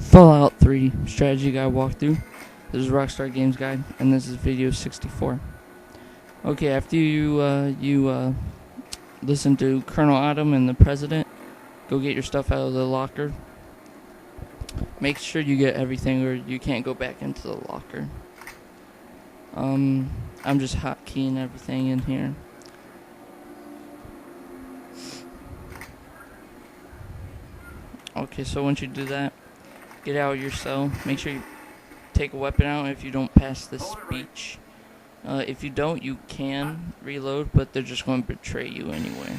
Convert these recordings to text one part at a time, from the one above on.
Fallout 3 strategy guide walkthrough. This is Rockstar Games Guide, and this is video 64. Okay, after you listen to Colonel Autumn and the President, go get your stuff out of the locker. Make sure you get everything, or you can't go back into the locker. I'm just hotkeying everything in here. Okay, so once you do that, get out of your cell. Make sure you take a weapon out if you don't pass this speech. If you don't, you can reload, but they're just going to betray you anyway.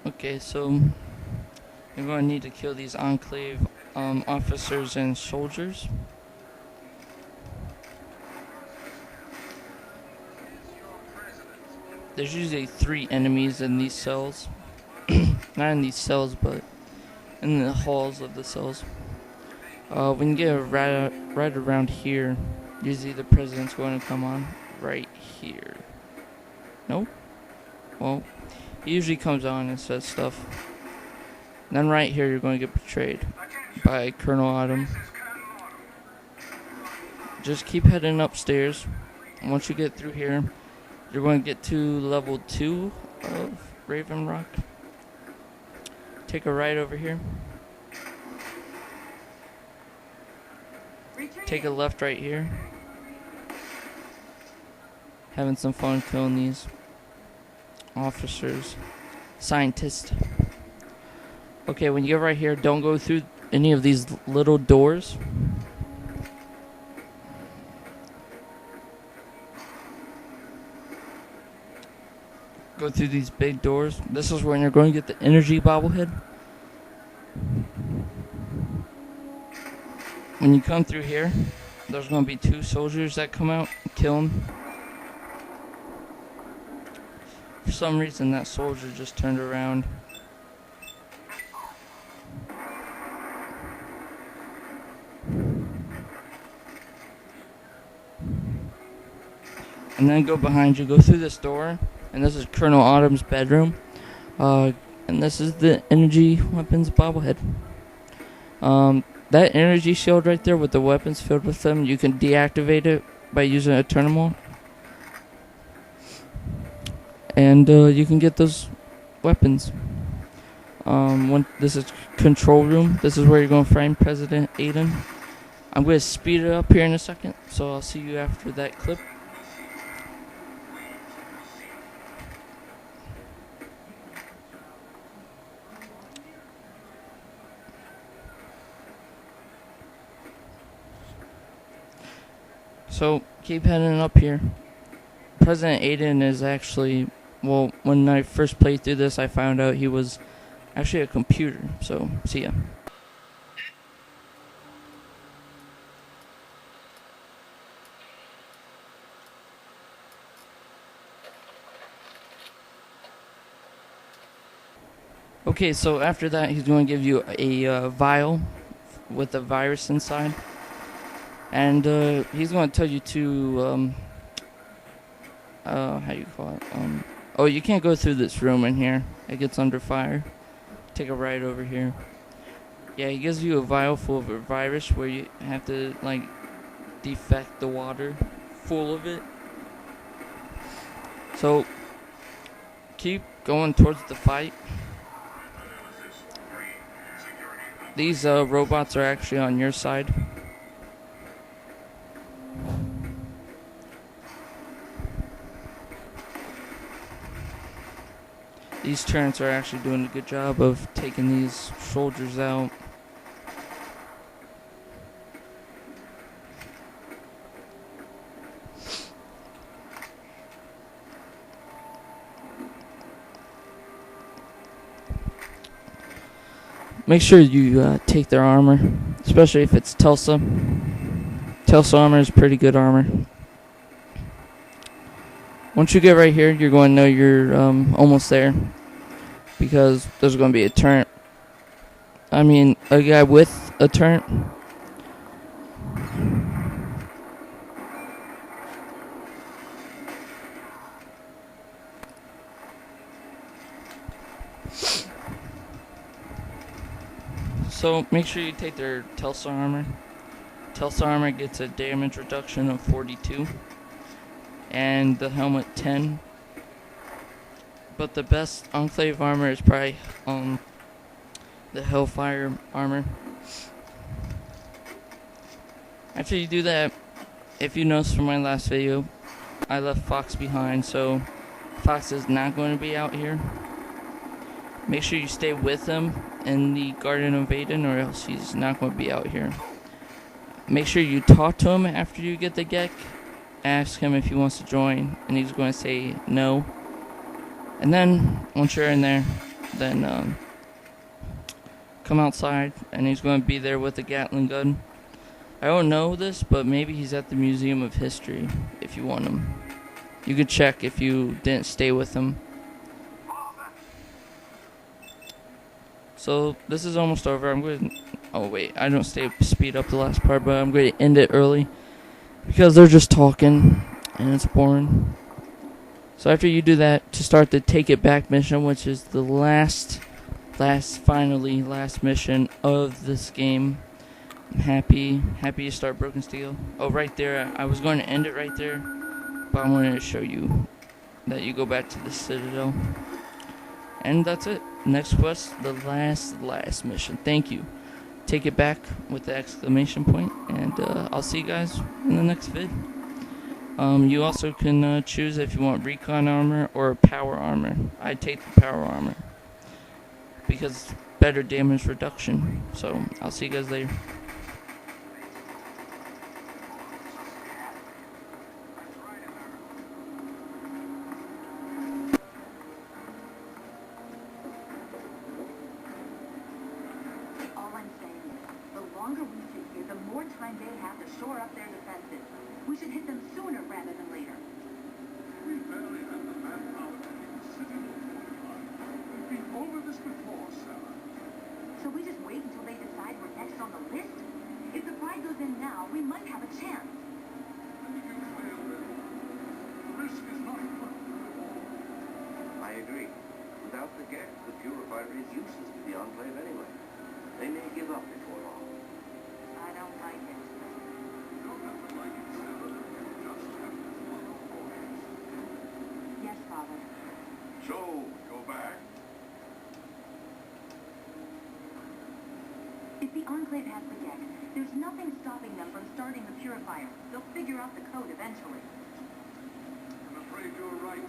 Okay, so you're going to need to kill these Enclave officers and soldiers. There's usually 3 enemies in these cells. Not in these cells, but in the halls of the cells. When you get right around here, usually the president's going to come on right here. Nope. Well, he usually comes on and says stuff. And then right here, you're going to get betrayed by Colonel Autumn. Just keep heading upstairs. And once you get through here, you're going to get to level 2 of Raven Rock. Take a right over here. Take a left right here. Having some fun killing these officers, scientists. Okay, when you get right here, don't go through any of these little doors. Go through these big doors. This is when you're going to get the energy bobblehead. When you come through here, there's going to be 2 soldiers that come out and kill them. For some reason, that soldier just turned around. And then go behind you, go through this door. And this is Colonel Autumn's bedroom. And this is the energy weapons bobblehead. That energy shield right there with the weapons filled with them, you can deactivate it by using a terminal. And you can get those weapons. This is control room. This is where you're going to find President Aiden. I'm going to speed it up here in a second, so I'll see you after that clip. So, keep heading up here. President Aiden is actually, well, when I first played through this, I found out he was actually a computer. So, see ya. Okay, so after that, he's going to give you a vial with a virus inside. And he's going to tell you to, how you call it? Oh, you can't go through this room in here. It gets under fire. Take a right over here. Yeah, he gives you a vial full of a virus where you have to, like, defect the water full of it. So, keep going towards the fight. These robots are actually on your side. These turrets are actually doing a good job of taking these soldiers out. Make sure you take their armor, especially if it's Tulsa. Tulsa armor is pretty good armor. Once you get right here, you're going to know you're almost there, because there's going to be a turret. I mean, a guy with a turret. So make sure you take their Telstar armor. Telstar armor gets a damage reduction of 42, and the helmet 10. But the best Enclave armor is probably the Hellfire armor. After you do that, if you noticed from my last video, I left Fox behind, so Fox is not going to be out here. Make sure you stay with him in the Garden of Aden, or else he's not going to be out here. Make sure you talk to him after you get the Gek. Ask him if he wants to join, and he's going to say no. And then, once you're in there, then come outside, and he's going to be there with a Gatling gun. I don't know this, but maybe he's at the Museum of History if you want him. You could check if you didn't stay with him. So this is almost over. I'm going to... Oh wait, I don't speed up the last part, but I'm going to end it early because they're just talking and it's boring. So after you do that, to start the Take It Back mission, which is the last mission of this game. I'm happy to start Broken Steel. Oh, right there. I was going to end it right there, but I wanted to show you that you go back to the Citadel. And that's it. Next quest, the last mission. Thank you. Take it back with the exclamation point, and I'll see you guys in the next vid. You also can choose if you want recon armor or power armor. I take the power armor because it's better damage reduction. So I'll see you guys later. Time they have to shore up their defenses. We should hit them sooner rather than later. We barely have the manpower to keep the city fortified. We've been over this before, Sarah. So we just wait until they decide we're next on the list? If the Pride goes in now, we might have a chance. And if you fail, the risk is not worth the reward. I agree. Without the Gek, the Purifier is useless to the Enclave anyway. They may give up before long. I don't like it. You don't have to like it, Sarah. You just have to follow orders. Yes, Father. So, go back. If the Enclave has the Gek, there's nothing stopping them from starting the Purifier. They'll figure out the code eventually. I'm afraid you're right.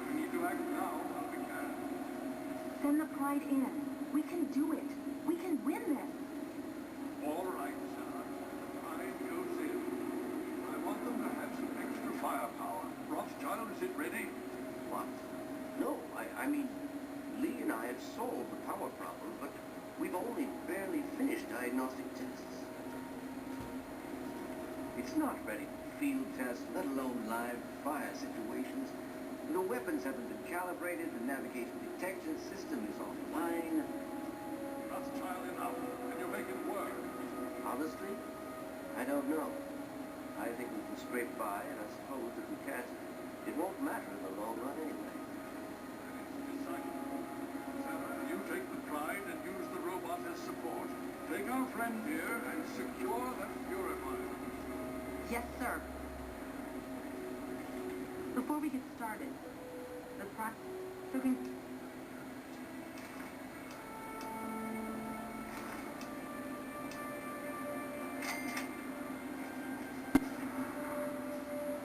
We need to act now while we can. Send the Pride in. We can do it. We can win this. All right, Sarah. Pride goes in. I want them to have some extra firepower. Rothschild, is it ready? What? No, I mean, Lee and I have solved the power problem, but we've only barely finished diagnostic tests. It's not ready for field tests, let alone live fire situations. The weapons haven't been calibrated, the navigation detection system is offline. Rothschild enough. Can you make it work? Honestly, I don't know. I think we can scrape by, and I suppose if we can't, it won't matter in the long run anyway. Sarah, you take the Pride and use the robot as support. Take our friend here and secure that purifier. Yes, sir. Before we get started, the Pride...